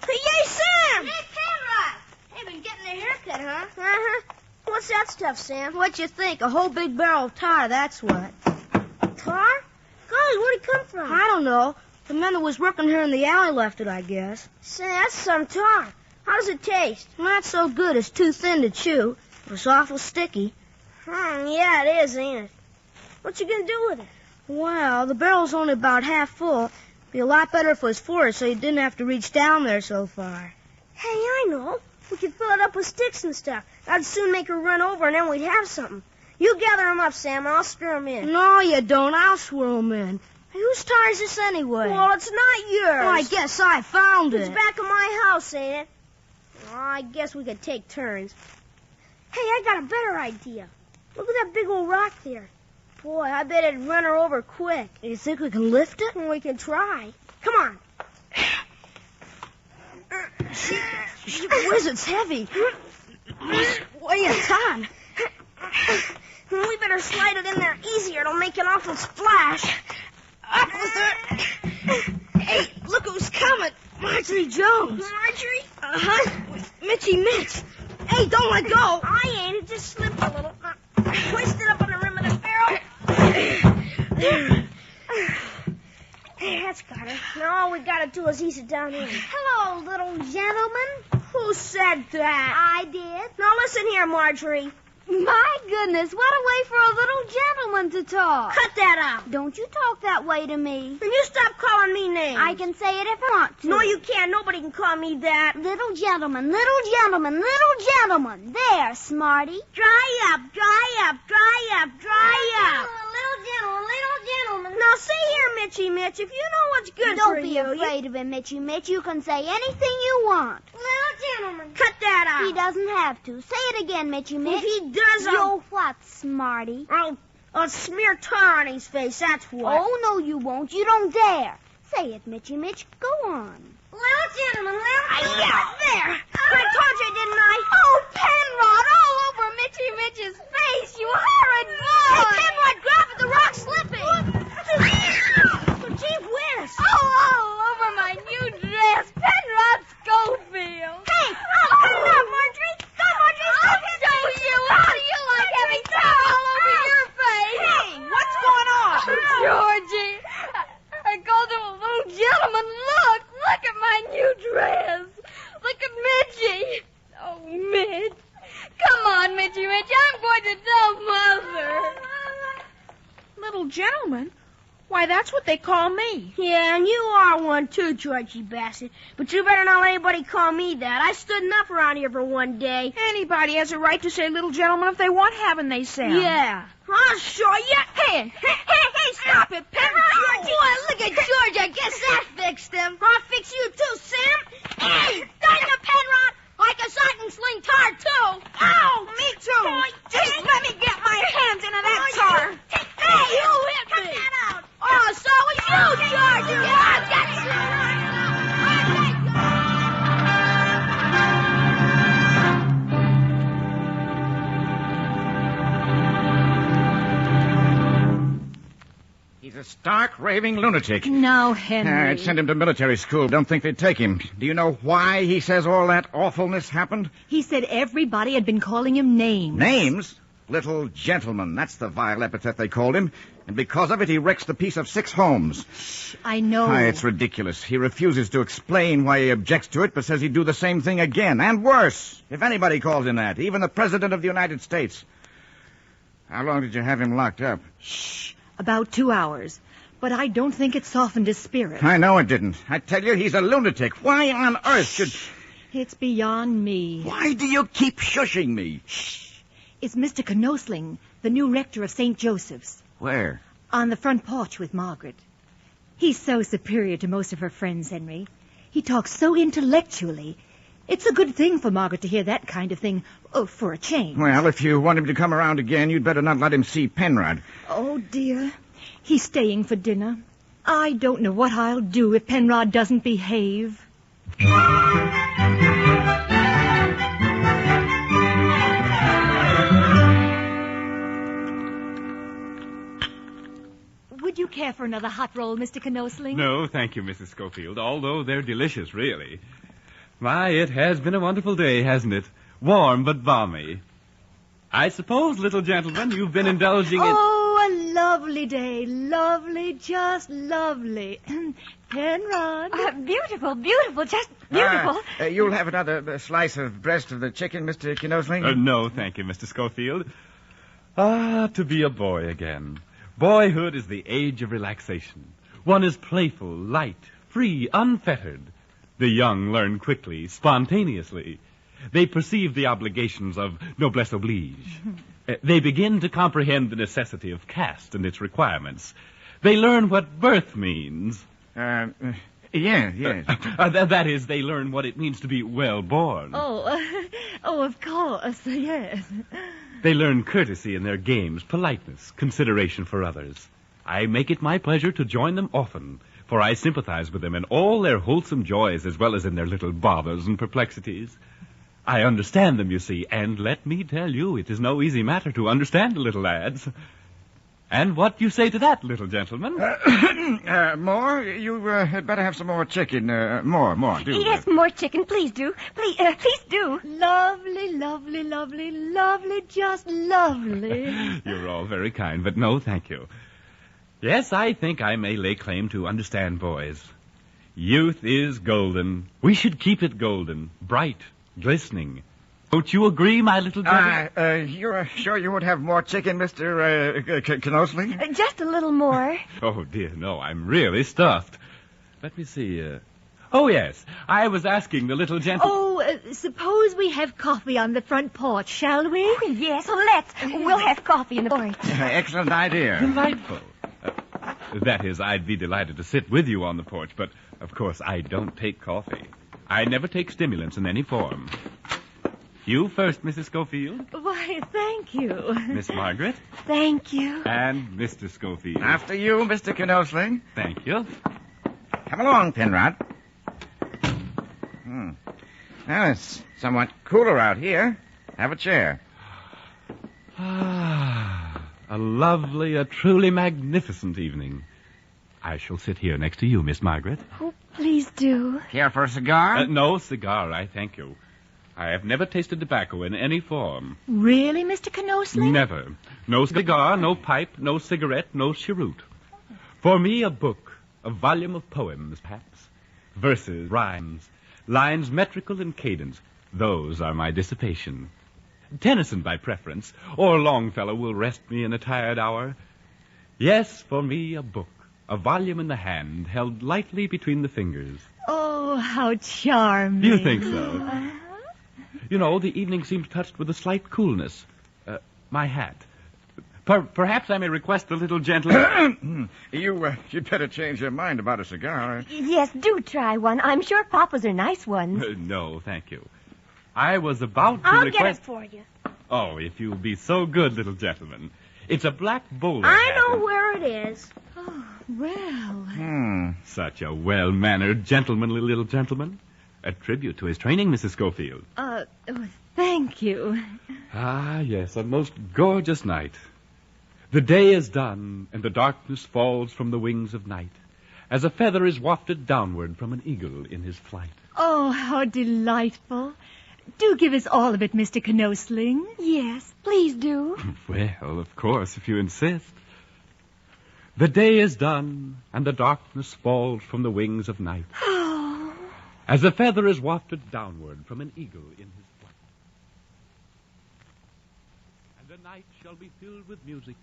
Hey, Sam! Hey, Penrod! Hey, been getting a haircut, huh? Uh-huh. What's that stuff, Sam? What you think? A whole big barrel of tar, that's what. Tar? Golly, where'd it come from? I don't know. The men that was working here in the alley left it, I guess. Say, that's some tar. How does it taste? Not so good. It's too thin to chew. It's awful sticky. Yeah, it is, ain't it? What you gonna do with it? Well, the barrel's only about half full. Be a lot better if it was full, so you didn't have to reach down there so far. Hey, I know. We could fill it up with sticks and stuff. That'd soon make her run over, and then we'd have something. You gather 'em up, Sam, and I'll stir 'em in. No, you don't. I'll swirl 'em in. Whose tar is this anyway? Well, it's not yours. Oh, I guess I found it. It's back in my house, ain't it? Well, I guess we could take turns. Hey, I got a better idea. Look at that big old rock there. Boy, I bet it'd run her over quick. You think we can lift it? We can try. Come on. Gee whiz, it's heavy. Weigh a ton. We better slide it in there easier. It'll make an awful splash. Up with her. Hey, look who's coming. Marjorie Jones. Marjorie? Uh-huh. With Mitchy Mitch. Hey, don't let go. I ain't. It just slipped a little. Twist it up on the rim of the barrel. Hey, that's got her. Now all we gotta do is ease it down in. Hello, little gentleman. Who said that? I did. Now listen here, Marjorie. My goodness, what a way for a little gentleman to talk. Cut that out. Don't you talk that way to me. Then you stop calling me names. I can say it if I want to. No, you can't. Nobody can call me that. Little gentleman, little gentleman, little gentleman. There, smarty. Dry up, dry up, dry up, dry up. Little gentleman. Now, see here, Mitchy Mitch, if you know what's good Don't for be you... afraid of him, Mitchy Mitch. You can say anything you want. Little gentleman. Cut that out. He doesn't have to. Say it again, Mitchy Mitch. If he does, You'll what, smarty? I'll smear tar on his face, that's what. Oh, no, you won't. You don't dare. Say it, Mitchy Mitch. Go on. Little gentleman, yeah, there. I told you, didn't I? Oh, Penrod, all over Mitchy Mitch's face, you horrid boy. Hey, Penrod, grab it. The rock's slipping. Gee whiz. All over my new dress. Penrod Schofield. Hey, cut it out, Marjorie. Go, Marjorie. I'll show you. How do you like having tar all over your face? Hey, what's going on? Georgie, I called him a little gentleman. Look at my new dress. Look at Mitchy. Oh, Mitch. Come on, Mitchy Mitch. I'm going to tell Mother. Little gentleman? Why, that's what they call me. Yeah, and you are one too, Georgie Bassett. But you better not let anybody call me that. I stood enough around here for one day. Anybody has a right to say little gentleman if they want, haven't they, Sam? Yeah. I'll show you. Hey, stop it, Penrod. Boy, look at George. I guess that fixed him. I'll fix you too, Sam. Hey, darn you, Penrod. I guess I can sling tar, too. Oh, me too. Just let me get my hands into that tar. Hey, you hit me. Cut that out. Oh, so was you, George. Yeah, that's right. He's a stark, raving lunatic. Now, Henry. I'd send him to military school. Don't think they'd take him. Do you know why he says all that awfulness happened? He said everybody had been calling him names. Names? Little gentleman. That's the vile epithet they called him. And because of it, he wrecks the peace of 6 homes. I know. Why, it's ridiculous. He refuses to explain why he objects to it, but says he'd do the same thing again, and worse, if anybody calls him that, even the President of the United States. How long did you have him locked up? Shh. About 2 hours. But I don't think it softened his spirit. I know it didn't. I tell you, he's a lunatic. Why on earth should... It's beyond me. Why do you keep shushing me? Shh. It's Mr. Knosling, the new rector of St. Joseph's. Where? On the front porch with Margaret. He's so superior to most of her friends, Henry. He talks so intellectually. It's a good thing for Margaret to hear that kind of thing, for a change. Well, if you want him to come around again, you'd better not let him see Penrod. Oh, dear. He's staying for dinner. I don't know what I'll do if Penrod doesn't behave. Would you care for another hot roll, Mr. Knosling? No, thank you, Mrs. Schofield, although they're delicious, really. My, it has been a wonderful day, hasn't it? Warm but balmy. I suppose, little gentleman, you've been indulging in... Oh, a lovely day. Lovely, just lovely. Penrod. Beautiful, beautiful, just beautiful. You'll have another slice of breast of the chicken, Mr. Knosling? No, thank you, Mr. Schofield. To be a boy again. Boyhood is the age of relaxation. One is playful, light, free, unfettered. The young learn quickly, spontaneously. They perceive the obligations of noblesse oblige. They begin to comprehend the necessity of caste and its requirements. They learn what birth means. Yes. That is, they learn what it means to be well born. Oh, of course, yes. They learn courtesy in their games, politeness, consideration for others. I make it my pleasure to join them often, for I sympathize with them in all their wholesome joys as well as in their little bothers and perplexities. I understand them, you see, and let me tell you, it is no easy matter to understand the little lads. And what do you say to that, little gentleman? More? You had better have some more chicken. More, do. Yes, more chicken, please do. Please do. Lovely, lovely, lovely, lovely, just lovely. You're all very kind, but no, thank you. Yes, I think I may lay claim to understand boys. Youth is golden. We should keep it golden, bright, glistening. Don't you agree, my little gentleman? You're sure you would have more chicken, Mr. Knosling? Just a little more. Oh, dear, no, I'm really stuffed. Let me see, Oh, yes, I was asking the little gentleman... Oh, suppose we have coffee on the front porch, shall we? Oh, yes, let's. We'll have coffee in the porch. Excellent idea. Delightful. That is, I'd be delighted to sit with you on the porch, but, of course, I don't take coffee. I never take stimulants in any form. You first, Mrs. Schofield. Why, thank you. Miss Margaret. Thank you. And Mr. Schofield. After you, Mr. Knosling. Thank you. Come along, Penrod. Now, it's somewhat cooler out here. Have a chair. A lovely, a truly magnificent evening. I shall sit here next to you, Miss Margaret. Oh, please do. Care for a cigar? No cigar, I thank you. I have never tasted tobacco in any form. Really, Mr. Knosling? Never. No cigar, no pipe, no cigarette, no cheroot. For me, a book, a volume of poems, perhaps. Verses, rhymes, lines metrical and cadence. Those are my dissipation. Tennyson by preference, or Longfellow will rest me in a tired hour. Yes, for me, a book, a volume in the hand, held lightly between the fingers. Oh, how charming. You think so? You know, the evening seems touched with a slight coolness. My hat. Perhaps I may request a little gentleman... You'd better change your mind about a cigar. Yes, do try one. I'm sure Papa's are nice ones. No, thank you. I was about to I'll request... get it for you. Oh, if you'll be so good, little gentleman. It's a black bowler I hat. know where it is. Oh, well. Such a well-mannered, gentlemanly little gentleman. A tribute to his training, Mrs. Schofield. Thank you. Ah, yes, a most gorgeous night. The day is done, and the darkness falls from the wings of night, as a feather is wafted downward from an eagle in his flight. Oh, how delightful. do give us all of it, Mr. Knosling. Yes, please do. Well, of course, if you insist. The day is done, and the darkness falls from the wings of night. Oh. As a feather is wafted downward from an eagle in his flight. And the night shall be filled with music,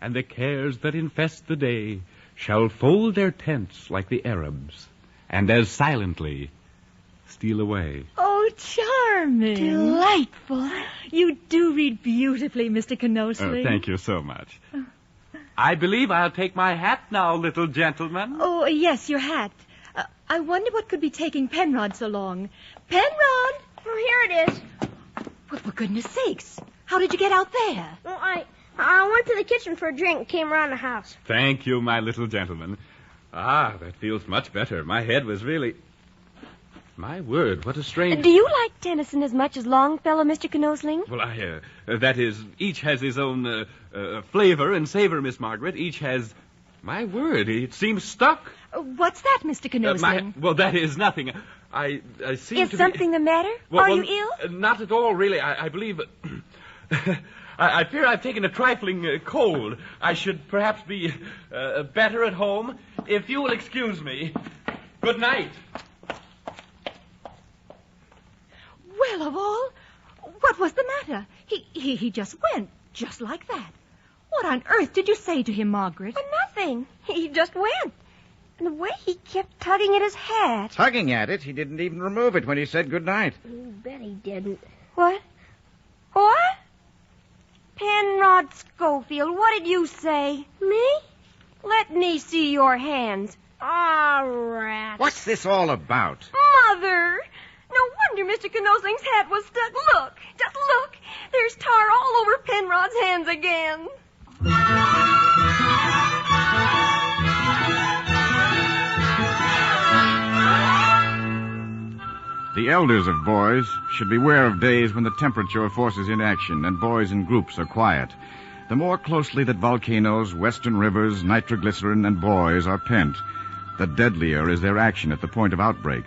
and the cares that infest the day shall fold their tents like the Arabs, and as silently steal away. Oh, charming. Delightful. You do read beautifully, Mr. Knosling. Thank you so much. I believe I'll take my hat now, little gentleman. Oh, yes, your hat. I wonder what could be taking Penrod so long. Penrod! Oh, here it is. Well, for goodness sakes, how did you get out there? Well, I went to the kitchen for a drink and came around the house. Thank you, my little gentleman. Ah, that feels much better. My head was really... My word, what a strange... Do you like Tennyson as much as Longfellow, Mr. Knosling? Well, that is, each has his own flavor and savor, Miss Margaret. Each has... My word, it seems stuck. What's that, Mr. Knosling? Well, that is nothing. I seem Is to something be... the matter? Well, Are you ill? Not at all, really. I believe... I fear I've taken a trifling cold. I should perhaps be better at home. If you will excuse me. Good night. Well, of all, what was the matter? He just went, just like that. What on earth did you say to him, Margaret? Nothing. He just went. And the way he kept tugging at his hat. Tugging at it? He didn't even remove it when he said good night. You bet he didn't. What? What? Penrod Schofield, what did you say? Me? Let me see your hands. All right. What's this all about? Mother! No wonder Mr. Knosling's hat was stuck. Look, just look. There's tar all over Penrod's hands again. The elders of boys should beware of days when the temperature forces inaction and boys in groups are quiet. The more closely that volcanoes, western rivers, nitroglycerin, and boys are pent, the deadlier is their action at the point of outbreak.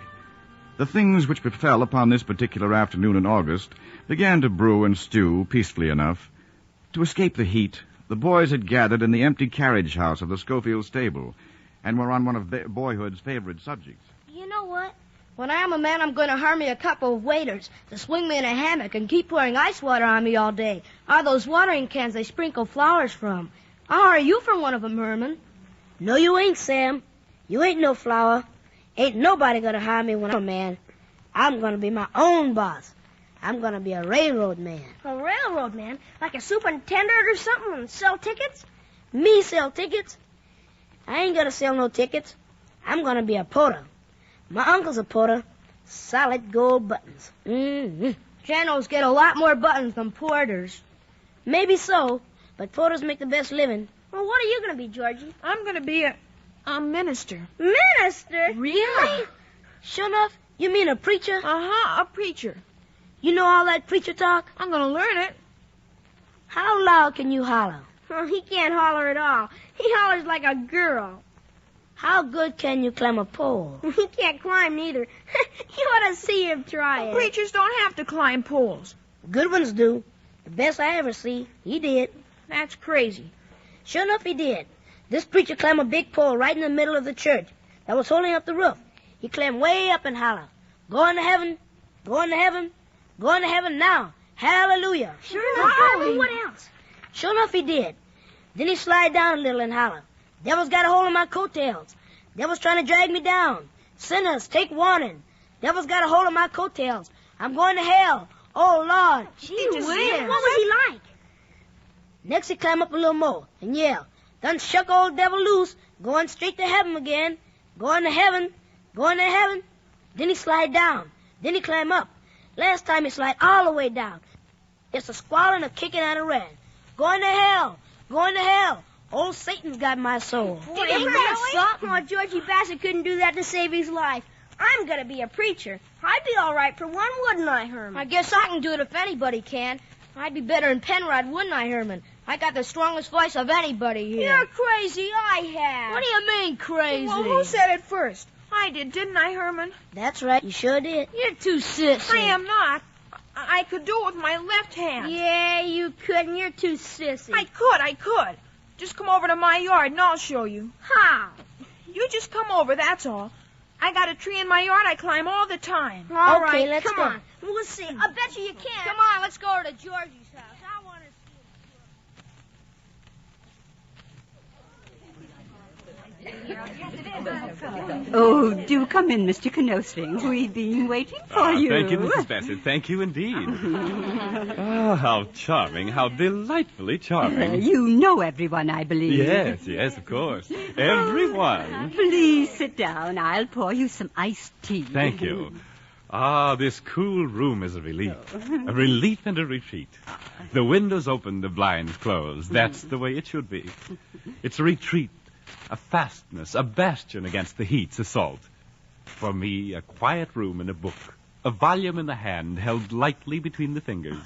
The things which befell upon this particular afternoon in August began to brew and stew peacefully enough. To escape the heat, the boys had gathered in the empty carriage house of the Schofield stable and were on one of boyhood's favorite subjects. You know what? When I am a man, I'm going to hire me a couple of waiters to swing me in a hammock and keep pouring ice water on me all day. Or those watering cans they sprinkle flowers from. I'll hire you for one of them, Herman. No, you ain't, Sam. You ain't no flower. Ain't nobody gonna hire me when I'm a man. I'm gonna be my own boss. I'm gonna be a railroad man. A railroad man? Like a superintendent or something and sell tickets? Me sell tickets? I ain't gonna sell no tickets. I'm gonna be a porter. My uncle's a porter. Solid gold buttons. Mm-hmm. Generals get a lot more buttons than porters. Maybe so, but porters make the best living. Well, what are you gonna be, Georgie? I'm going to be a minister. Minister? Really? Sure enough, you mean a preacher? Uh-huh, a preacher. You know all that preacher talk? I'm going to learn it. How loud can you holler? Oh, he can't holler at all. He hollers like a girl. How good can you climb a pole? He can't climb neither. You ought to see him try it. Preachers don't have to climb poles. Good ones do. The best I ever see, he did. That's crazy. Sure enough, he did. This preacher climbed a big pole right in the middle of the church that was holding up the roof. He climbed way up and hollered, "Going to heaven, going to heaven, going to heaven now. Hallelujah." Sure enough. What else? Sure enough, he did. Then he slid down a little and hollered, "Devil's got a hold of my coattails. Devil's trying to drag me down. Sinners, take warning. Devil's got a hold of my coattails. I'm going to hell. Oh, Lord." Gee whiz. What was he like? Next, he climbed up a little more and yelled, "Done shuck old devil loose, going straight to heaven again. Going to heaven, going to heaven." Then he slide down. Then he climb up. Last time he slide all the way down. Just a squalling, a kicking, and a ran. Going to hell, going to hell. Old Satan's got my soul. Did he really? Oh, Georgie Bassett couldn't do that to save his life. I'm going to be a preacher. I'd be all right for one, wouldn't I, Herman? I guess I can do it if anybody can. I'd be better than Penrod, wouldn't I, Herman? I got the strongest voice of anybody here. You're crazy. I have. What do you mean, crazy? Well, who said it first? I did, didn't I, Herman? That's right. You sure did. You're too sissy. I am not. I could do it with my left hand. Yeah, you couldn't. You're too sissy. I could. Just come over to my yard and I'll show you. How? You just come over, that's all. I got a tree in my yard I climb all the time. All right, let's come go. on. We'll see. I bet you can. Come on, let's go over to Georgie's house. I want to Oh, do come in, Mr. Knosling. We've been waiting for you. Thank you, Mrs. Bassett. Thank you indeed. How charming. How delightfully charming. You know everyone, I believe. Yes, of course. Everyone. Please sit down. I'll pour you some iced tea. Thank you. Ah, this cool room is a relief. A relief and a retreat. The windows open, the blinds closed. That's the way it should be. It's a retreat, a fastness, a bastion against the heat's assault. For me, a quiet room and a book, a volume in the hand held lightly between the fingers,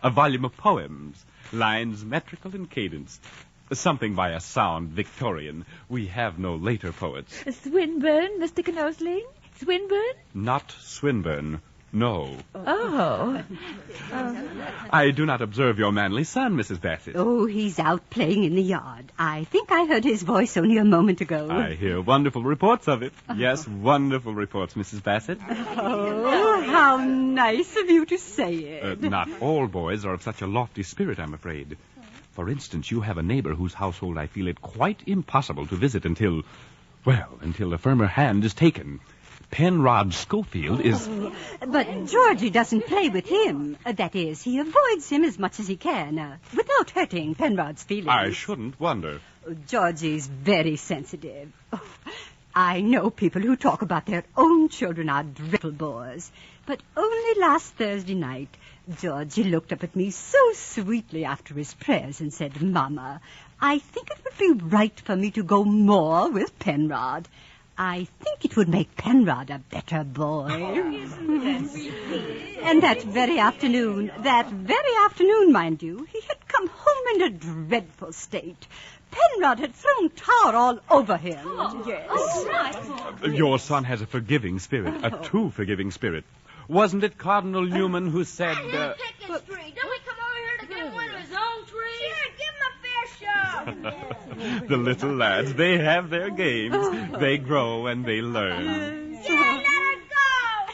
a volume of poems, lines metrical and cadenced, something by a sound Victorian. We have no later poets. Swinburne, Mr. Knosling? Swinburne? Not Swinburne, no. Oh. I do not observe your manly son, Mrs. Bassett. Oh, he's out playing in the yard. I think I heard his voice only a moment ago. I hear wonderful reports of it. Yes, wonderful reports, Mrs. Bassett. Oh, how nice of you to say it. Not all boys are of such a lofty spirit, I'm afraid. For instance, you have a neighbor whose household I feel it quite impossible to visit until a firmer hand is taken. Penrod Schofield is... But Georgie doesn't play with him. That is, he avoids him as much as he can, without hurting Penrod's feelings. I shouldn't wonder. Georgie's very sensitive. Oh, I know people who talk about their own children are dreadful bores. But only last Thursday night, Georgie looked up at me so sweetly after his prayers and said, "Mama, I think it would be right for me to go more with Penrod. I think it would make Penrod a better boy." And that very afternoon, mind you, he had come home in a dreadful state. Penrod had thrown tar all over him. Yes. Your son has a forgiving spirit, a too forgiving spirit. Wasn't it Cardinal Newman who said... Pick his tree. Don't we come over here to get one of his own trees? Sure, give him a fair shove. The little lads, they have their games. They grow and they learn. Yeah, let her go.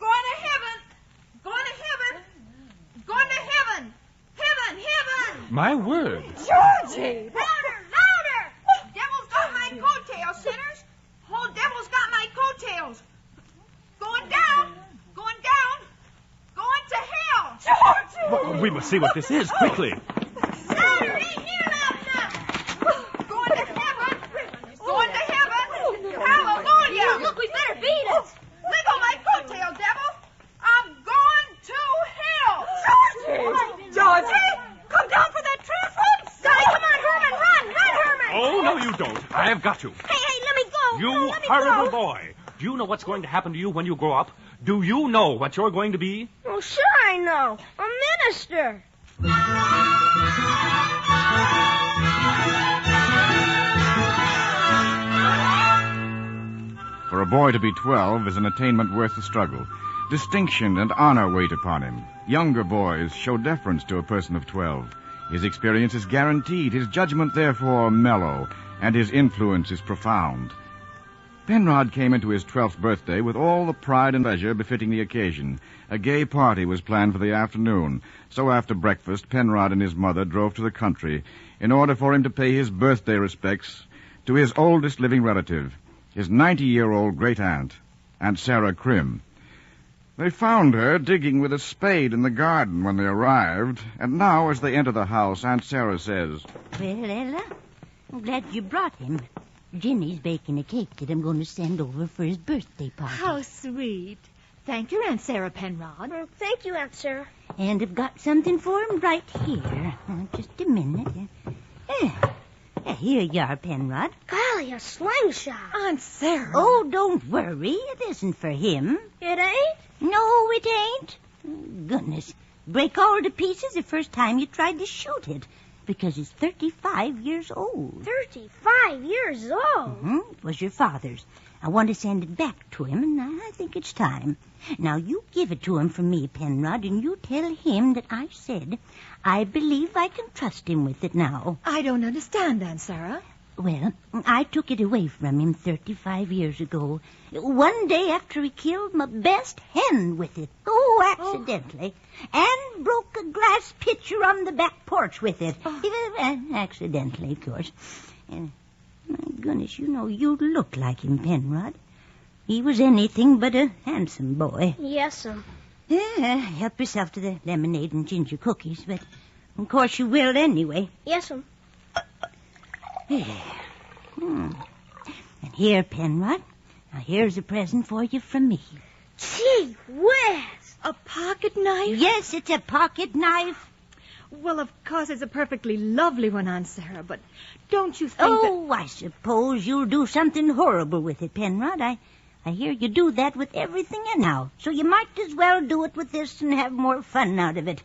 Going to heaven. Going to heaven. Going to heaven. Heaven, heaven. My word. Georgie. Louder. Devil's got my coattails, sinners. Whole devil's got my coattails. Going down. Going to hell. Georgie. Well, we must see what this is, quickly. Louder, ain't near loud enough. Going to heaven. Going to heaven. Hallelujah. Look, we better beat it. Let go my coattail, devil. I'm going to hell. Georgie. Come down for that tree front. Sonny, come on, Herman, run, Herman. Oh, no, you don't. I have got you. Hey, let me go. You let me horrible go. boy. Do you know what's going to happen to you when you grow up? Do you know what you're going to be? Well, sure I know. A minister. For a boy to be 12 is an attainment worth the struggle. Distinction and honor wait upon him. Younger boys show deference to a person of 12. His experience is guaranteed, his judgment therefore mellow, and his influence is profound. Penrod came into his 12th birthday with all the pride and pleasure befitting the occasion. A gay party was planned for the afternoon, so after breakfast, Penrod and his mother drove to the country in order for him to pay his birthday respects to his oldest living relative, his 90-year-old great-aunt, Aunt Sarah Crim. They found her digging with a spade in the garden when they arrived, and now as they enter the house, Aunt Sarah says, "Well, Ella, I'm glad you brought him. Ginny's baking a cake that I'm going to send over for his birthday party. How sweet. Thank you, Aunt Sarah Penrod. Thank you, Aunt Sarah. And I've got something for him right here. Just a minute. Here you are, Penrod. Golly, a slingshot. Aunt Sarah. Oh, don't worry. It isn't for him. It ain't? No, it ain't. Goodness. Break all to pieces the first time you tried to shoot it. because it's 35 years old. 35 years old? It was your father's. I want to send it back to him, and I think it's time. Now, you give it to him from me, Penrod, and you tell him that I said I believe I can trust him with it now. I don't understand, Aunt Sarah. Well, I took it away from him 35 years ago. One day after he killed my best hen with it. Oh, accidentally. And broke a glass pitcher on the back porch with it. Accidentally, of course. And my goodness, you know, you look like him, Penrod. He was anything but a handsome boy. Yes'm. Yeah, help yourself to the lemonade and ginger cookies, but of course you will anyway. Yes'm. And here, Penrod, now here's a present for you from me. Gee whiz! A pocket knife? Yes, it's a pocket knife. Well, of course, it's a perfectly lovely one, Aunt Sarah, but don't you think I suppose you'll do something horrible with it, Penrod. I hear you do that with everything anyhow, so you might as well do it with this and have more fun out of it.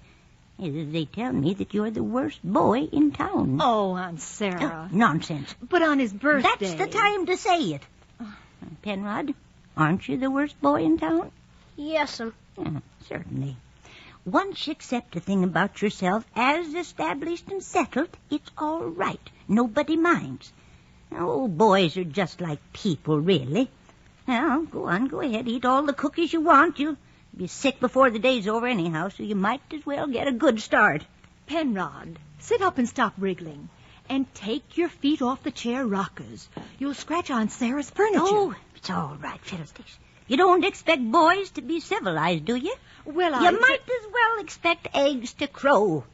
They tell me that you're the worst boy in town. Oh, Aunt Sarah. Nonsense. But on his birthday... That's the time to say it. Penrod, aren't you the worst boy in town? Yes'm. Certainly. Once you accept a thing about yourself as established and settled, it's all right. Nobody minds. Oh, boys are just like people, really. Now, go ahead, eat all the cookies you want. You'll be sick before the day's over anyhow, so you might as well get a good start. Penrod, sit up and stop wriggling. And take your feet off the chair rockers. You'll scratch Aunt Sarah's furniture. Oh, it's all right, fiddlesticks. You don't expect boys to be civilized, do you? Well, You might as well expect eggs to crow.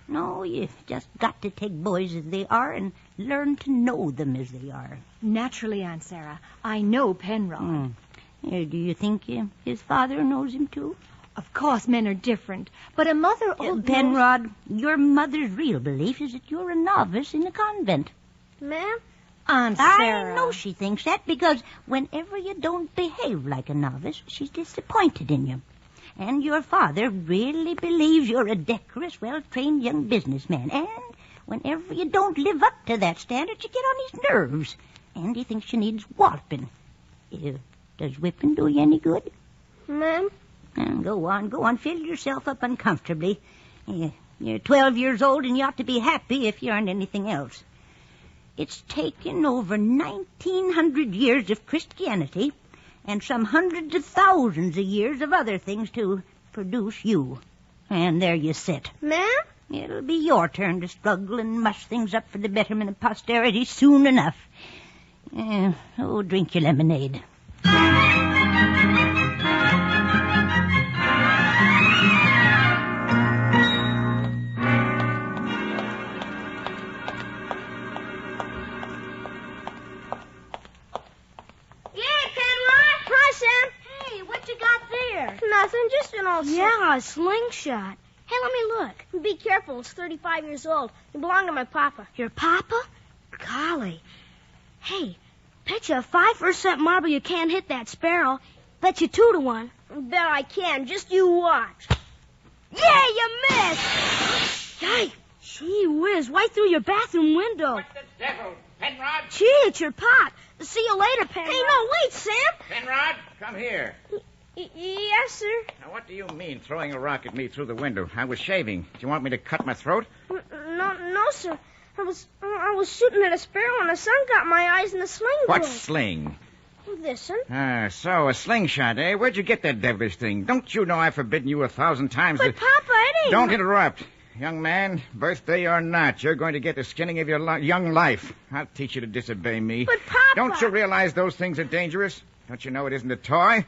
No, you've just got to take boys as they are and learn to know them as they are. Naturally, Aunt Sarah. I know Penrod. Do you think his father knows him, too? Of course, men are different, but a mother... Penrod, your mother's real belief is that you're a novice in a convent. Ma'am? Aunt Sarah. I know she thinks that because whenever you don't behave like a novice, she's disappointed in you. And your father really believes you're a decorous, well-trained young businessman. And whenever you don't live up to that standard, you get on his nerves. And he thinks you needs walloping. Does whipping do you any good? Ma'am? Go on. Fill yourself up uncomfortably. You're 12 years old and you ought to be happy if you aren't anything else. It's taken over 1,900 years of Christianity and some hundreds of thousands of years of other things to produce you. And there you sit. Ma'am? It'll be your turn to struggle and mush things up for the betterment of posterity soon enough. Drink your lemonade. Nothing, just an old... Yeah, a slingshot. Hey, let me look. Be careful, it's 35 years old. It belonged to my papa. Your papa? Golly. Hey, bet you a 5% marble you can't hit that sparrow. Bet you 2 to 1. Bet I can. Just you watch. Yeah, you missed! Hey, gee whiz, right through your bathroom window. What the devil, Penrod? Gee, it's your pot. See you later, Penrod. Hey, no, wait, Sam. Penrod, come here. Yes, sir. Now, what do you mean throwing a rock at me through the window? I was shaving. Do you want me to cut my throat? No, sir. I was shooting at a sparrow and the sun got my eyes and the sling broke. What sling? Listen. So a slingshot, eh? Where'd you get that devilish thing? Don't you know I've forbidden you 1,000 times? But, Papa, it ain't... Don't interrupt. Young man, birthday or not, you're going to get the skinning of your young life. I'll teach you to disobey me. But, Papa... Don't you realize those things are dangerous? Don't you know it isn't a toy?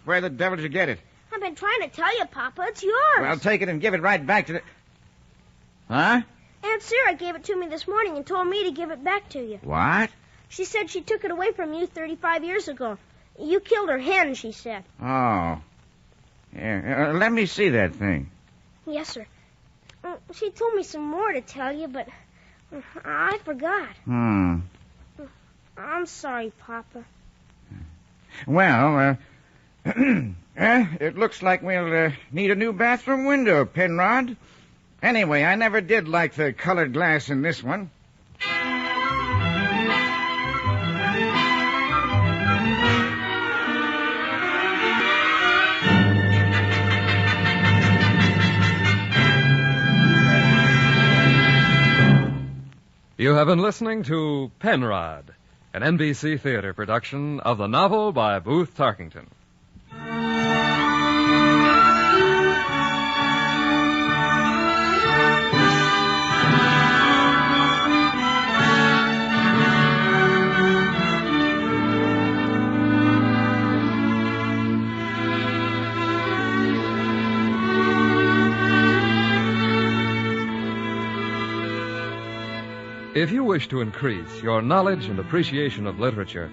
Where the devil did you get it? I've been trying to tell you, Papa. It's yours. Well, take it and give it right back to the... Huh? Aunt Sarah gave it to me this morning and told me to give it back to you. What? She said she took it away from you 35 years ago. You killed her hen, she said. Oh. Yeah. Let me see that thing. Yes, sir. She told me some more to tell you, but I forgot. I'm sorry, Papa. Well, it looks like we'll need a new bathroom window, Penrod. Anyway, I never did like the colored glass in this one. You have been listening to Penrod, an NBC theater production of the novel by Booth Tarkington. If you wish to increase your knowledge and appreciation of literature,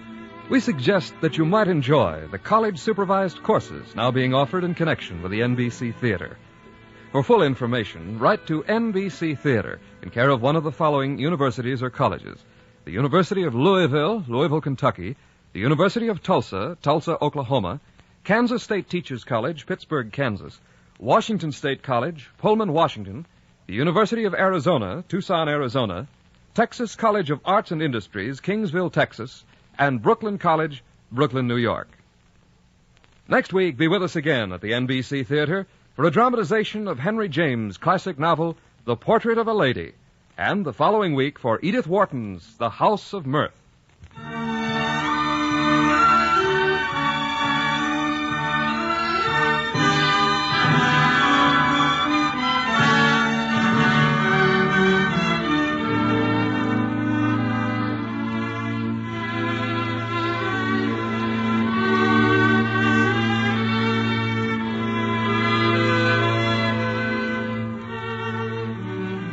we suggest that you might enjoy the college-supervised courses now being offered in connection with the NBC Theater. For full information, write to NBC Theater in care of one of the following universities or colleges: the University of Louisville, Louisville, Kentucky; the University of Tulsa, Tulsa, Oklahoma; Kansas State Teachers College, Pittsburgh, Kansas; Washington State College, Pullman, Washington; the University of Arizona, Tucson, Arizona; Texas College of Arts and Industries, Kingsville, Texas; and Brooklyn College, Brooklyn, New York. Next week, be with us again at the NBC Theater for a dramatization of Henry James' classic novel, The Portrait of a Lady, and the following week for Edith Wharton's The House of Mirth.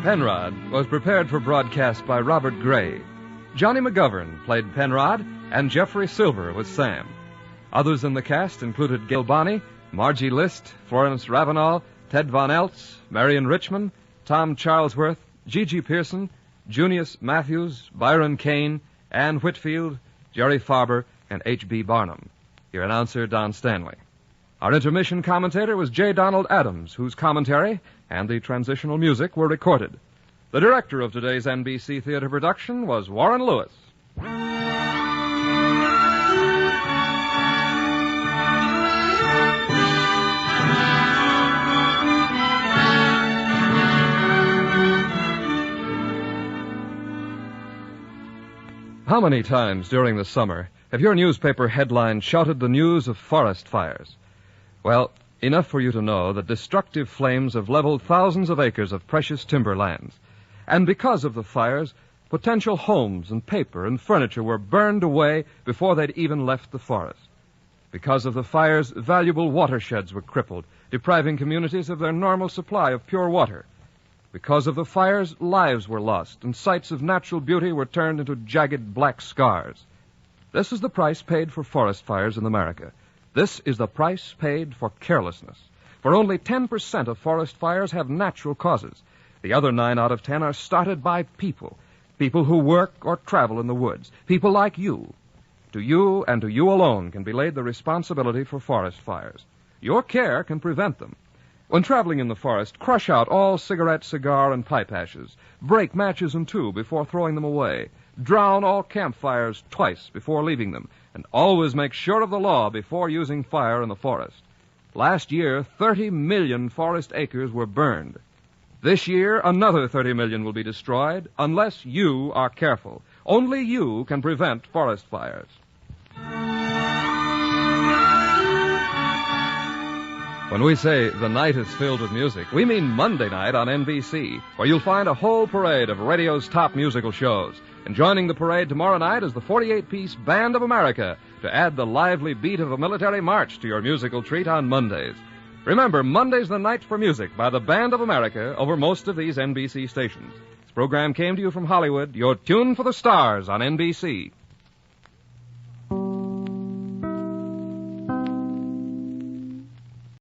Penrod was prepared for broadcast by Robert Gray. Johnny McGovern played Penrod, and Jeffrey Silver was Sam. Others in the cast included Gail Bonney, Margie List, Florence Ravenel, Ted Von Eltz, Marion Richmond, Tom Charlesworth, Gigi Pearson, Junius Matthews, Byron Kane, Ann Whitfield, Jerry Farber, and H.B. Barnum. Your announcer, Don Stanley. Our intermission commentator was J. Donald Adams, whose commentary and the transitional music were recorded. The director of today's NBC Theater production was Warren Lewis. How many times during the summer have your newspaper headlines shouted the news of forest fires? Well, enough for you to know that destructive flames have leveled thousands of acres of precious timberlands. And because of the fires, potential homes and paper and furniture were burned away before they'd even left the forest. Because of the fires, valuable watersheds were crippled, depriving communities of their normal supply of pure water. Because of the fires, lives were lost, and sights of natural beauty were turned into jagged black scars. This is the price paid for forest fires in America. This is the price paid for carelessness. For only 10% of forest fires have natural causes. The other 9 out of 10 are started by people who work or travel in the woods, people like you. To you and to you alone can be laid the responsibility for forest fires. Your care can prevent them. When traveling in the forest, crush out all cigarette, cigar, and pipe ashes. Break matches in two before throwing them away. Drown all campfires twice before leaving them. And always make sure of the law before using fire in the forest. Last year, 30 million forest acres were burned. This year, another 30 million will be destroyed unless you are careful. Only you can prevent forest fires. When we say the night is filled with music, we mean Monday night on NBC, where you'll find a whole parade of radio's top musical shows. And joining the parade tomorrow night is the 48-piece Band of America to add the lively beat of a military march to your musical treat on Mondays. Remember, Monday's the night for music by the Band of America over most of these NBC stations. This program came to you from Hollywood. You're tuned for the stars on NBC.